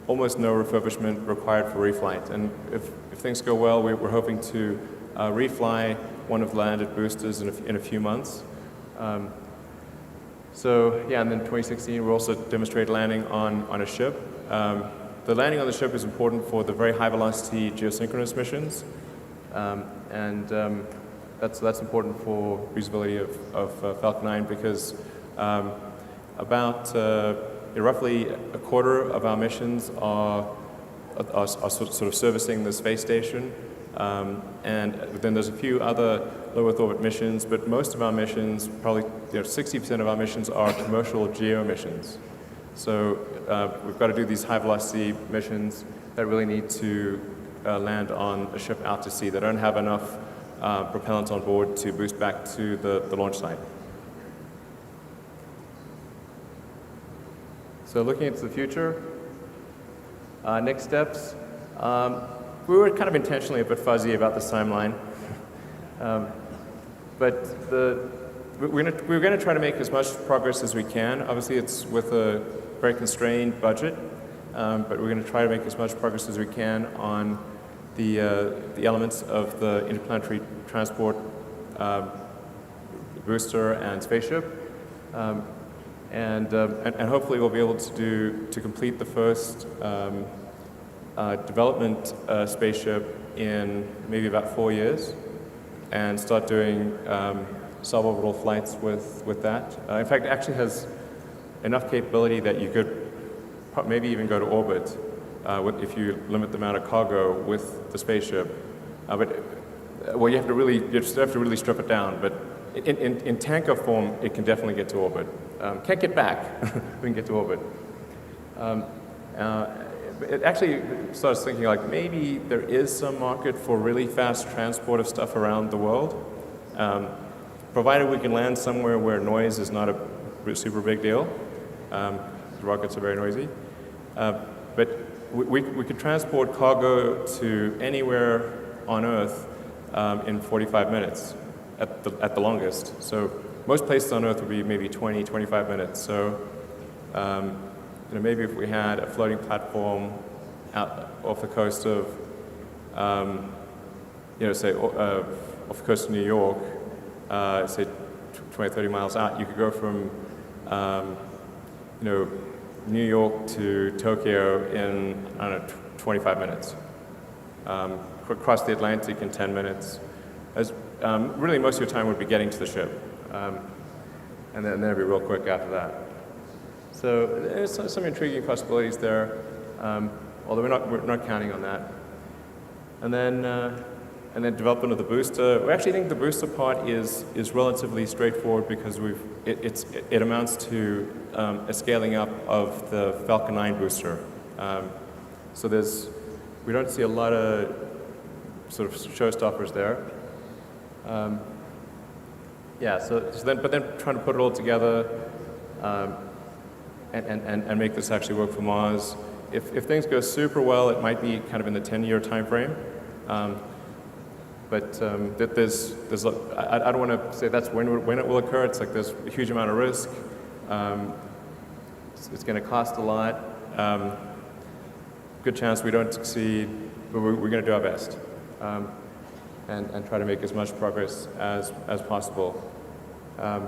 almost no refurbishment required for reflight. And if things go well, we're hoping to refly one of the landed boosters in a few months. So yeah, and then 2016, we also demonstrated landing on a ship. The landing on the ship is important for the very high velocity geosynchronous missions, and that's important for usability of Falcon 9 because about roughly a quarter of our missions are sort of servicing the space station, and then there's a few other low Earth orbit missions, but most of our missions, probably 60% of our missions are commercial geo missions. So we've got to do these high velocity missions that really need to land on a ship out to sea. They don't have enough propellant on board to boost back to the launch site. So looking into the future, next steps. We were kind of intentionally a bit fuzzy about this timeline, but we're going to try to make as much progress as we can. Obviously, it's with a very constrained budget, but we're going to try to make as much progress as we can on the elements of the interplanetary transport booster and spaceship, and hopefully we'll be able to complete the first development spaceship in maybe about 4 years, and start doing suborbital flights with that. In fact, it actually has enough capability that you could maybe even go to orbit if you limit the amount of cargo with the spaceship. Well, you just have to really strip it down. But in tanker form, it can definitely get to orbit. Can't get back. We can get to orbit. It actually starts thinking like maybe there is some market for really fast transport of stuff around the world, provided we can land somewhere where noise is not a super big deal. The rockets are very noisy. But we could transport cargo to anywhere on Earth in 45 minutes at the longest. So most places on Earth would be maybe 20, 25 minutes. So maybe if we had a floating platform out off the coast of, say off the coast of New York, say 20, 30 miles out, you could go from New York to Tokyo in, 25 minutes. Cross the Atlantic in 10 minutes. Really, most of your time would be getting to the ship. And then it'd be real quick after that. So there's some intriguing possibilities there, although we're not counting on that. And then development of the booster. We actually think the booster part is relatively straightforward because it amounts to a scaling up of the Falcon 9 booster. So we don't see a lot of sort of showstoppers there. But then trying to put it all together and make this actually work for Mars. If things go super well, it might be kind of in the 10-year time frame. But I don't want to say that's when it will occur. It's like there's a huge amount of risk. It's going to cost a lot. Good chance we don't succeed, but we're going to do our best and try to make as much progress as possible. And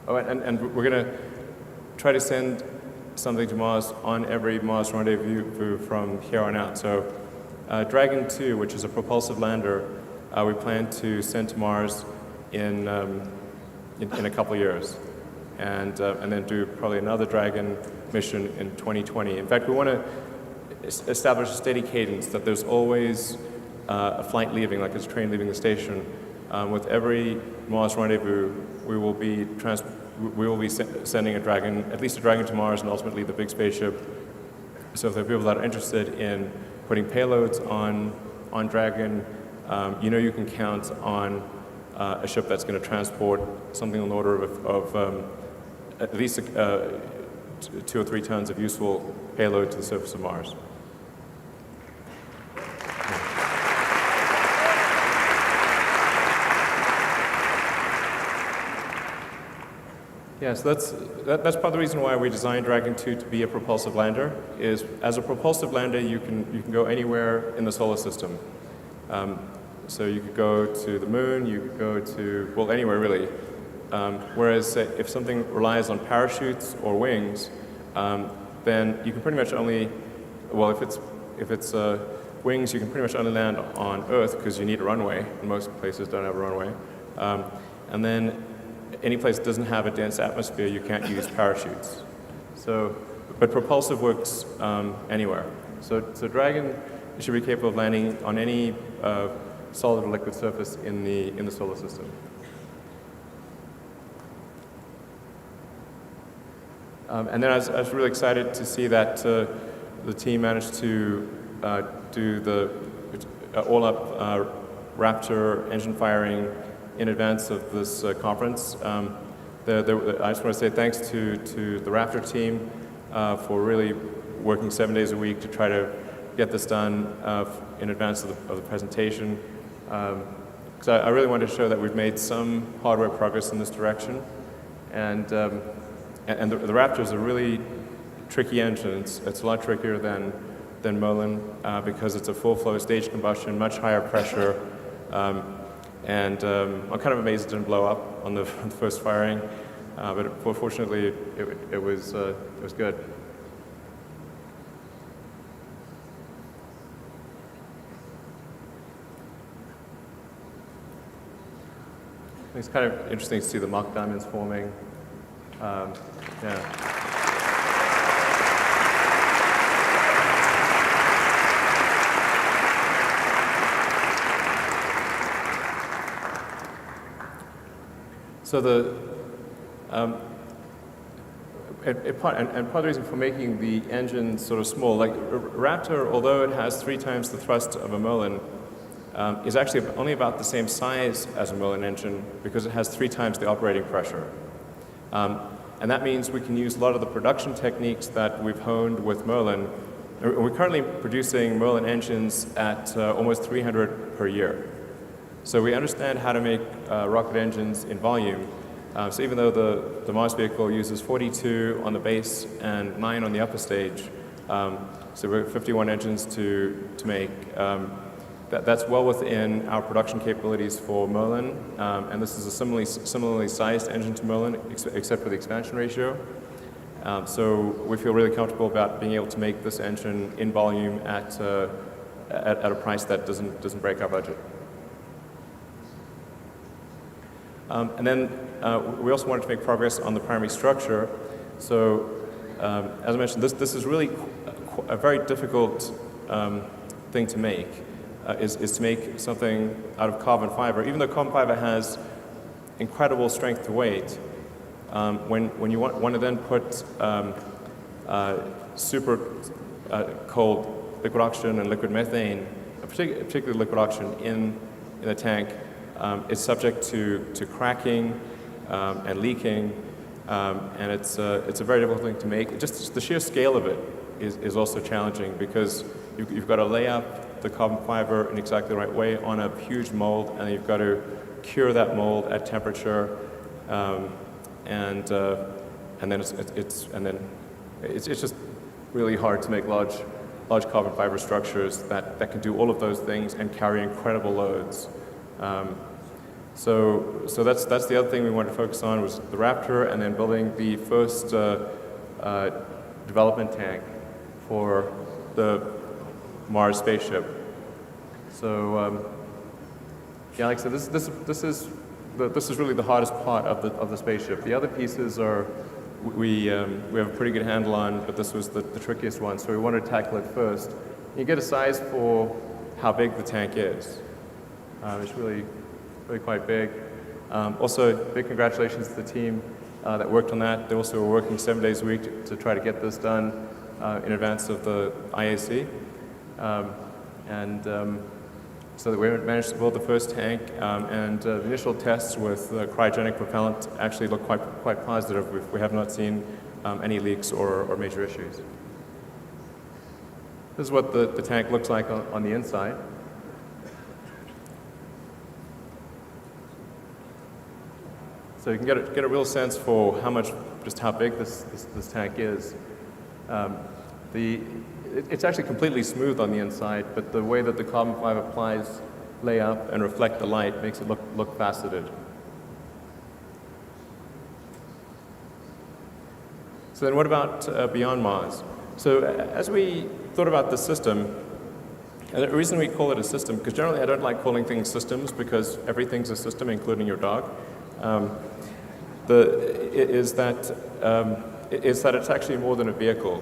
we're going to try to send something to Mars on every Mars rendezvous from here on out. So Dragon 2, which is a propulsive lander, we plan to send to Mars in a couple of years, and then do probably another Dragon mission in 2020. In fact, we want to. establish a steady cadence, that there's always a flight leaving, like it's a train leaving the station. With every Mars rendezvous, we will be sending a Dragon, at least a Dragon to Mars, and ultimately the big spaceship. So if there are people that are interested in putting payloads on Dragon, you can count on a ship that's going to transport something on the order of at least 2 or 3 tons of useful payload to the surface of Mars. Yeah, so that's part of the reason why we designed Dragon 2 to be a propulsive lander. Is as a propulsive lander, you can go anywhere in the solar system. So you could go to the moon, you could go to, well, anywhere really. Whereas if something relies on parachutes or wings, then you can pretty much only, well, if it's wings, you can pretty much only land on Earth because you need a runway, and most places don't have a runway. And then any place that doesn't have a dense atmosphere, you can't use parachutes. So, but propulsive works anywhere. So Dragon should be capable of landing on any solid or liquid surface in the solar system. And then I was really excited to see that the team managed to do the all-up Raptor engine firing in advance of this conference. I just want to say thanks to the Raptor team for really working 7 days a week to try to get this done in advance of the presentation. Because I really wanted to show that we've made some hardware progress in this direction. And the Raptor is a really tricky engine. It's a lot trickier than Merlin because it's a full flow stage combustion, much higher pressure. And I'm kind of amazed it didn't blow up on the first firing, but fortunately it was good. It's kind of interesting to see the Mach diamonds forming. Yeah. So part of the reason for making the engine sort of small, like Raptor, although it has 3 times the thrust of a Merlin, is actually only about the same size as a Merlin engine because it has 3 times the operating pressure. And that means we can use a lot of the production techniques that we've honed with Merlin. We're currently producing Merlin engines at almost 300 per year. So we understand how to make rocket engines in volume. So even though the Mars vehicle uses 42 on the base and 9 on the upper stage, so we're 51 engines to make. That's well within our production capabilities for Merlin, and this is a similarly sized engine to Merlin, except for the expansion ratio. So we feel really comfortable about being able to make this engine in volume at a price that doesn't break our budget. And then we also wanted to make progress on the primary structure. So as I mentioned, this is really a very difficult thing to make, is to make something out of carbon fiber. Even though carbon fiber has incredible strength to weight, when you want to then put super cold liquid oxygen and liquid methane, particularly liquid oxygen, in the tank, it's subject to cracking and leaking, and it's a very difficult thing to make. Just the sheer scale of it is also challenging because you've got to lay up the carbon fiber in exactly the right way on a huge mold, and then you've got to cure that mold at temperature, and then it's just really hard to make large carbon fiber structures that can do all of those things and carry incredible loads. So that's the other thing we wanted to focus on was the Raptor, and then building the first development tank for the Mars spaceship. So yeah, like I said, this is really the hardest part of the spaceship. The other pieces are we have a pretty good handle on, but this was the trickiest one, so we wanted to tackle it first. You get a size for how big the tank is. It's really quite big. Also, big congratulations to the team that worked on that. They also were working 7 days a week to try to get this done in advance of the IAC. So that we managed to build the first tank, and the initial tests with cryogenic propellant actually look quite positive. We have not seen any leaks or major issues. This is what the tank looks like on the inside. So you can get a real sense for just how big this tank is. It's actually completely smooth on the inside, but the way that the carbon fiber plies lay up and reflect the light makes it look faceted. So then what about beyond Mars? So as we thought about the system, and the reason we call it a system, because generally I don't like calling things systems because everything's a system, including your dog, is that it's actually more than a vehicle.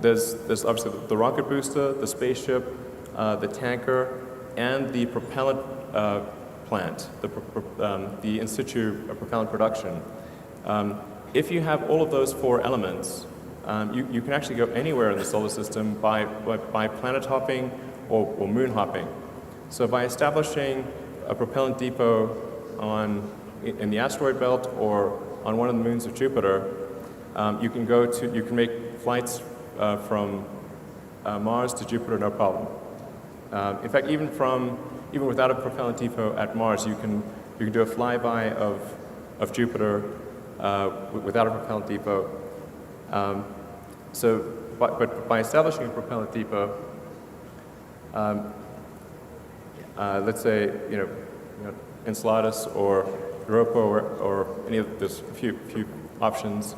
There's obviously the rocket booster, the spaceship, the tanker, and the propellant plant, the in situ propellant production. If you have all of those four elements, you can actually go anywhere in the solar system by planet hopping or moon hopping. So by establishing a propellant depot in the asteroid belt or on one of the moons of Jupiter, you can make flights from Mars to Jupiter, no problem. In fact, even without a propellant depot at Mars, you can do a flyby of Jupiter without a propellant depot. But by establishing a propellant depot, let's say Enceladus or Europa or any of there's a few options,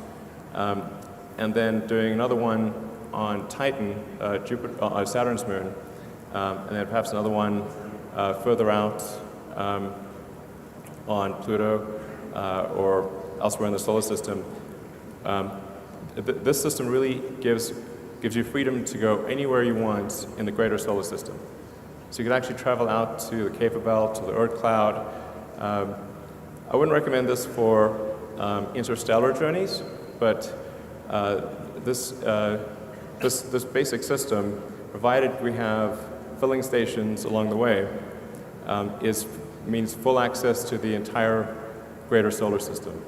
and then doing another one on Titan, Saturn's moon, and then perhaps another one further out on Pluto or elsewhere in the solar system. This system really gives you freedom to go anywhere you want in the greater solar system. So you could actually travel out to the Kuiper Belt, to the Oort cloud. I wouldn't recommend this for interstellar journeys, but this basic system, provided we have filling stations along the way, means full access to the entire greater solar system.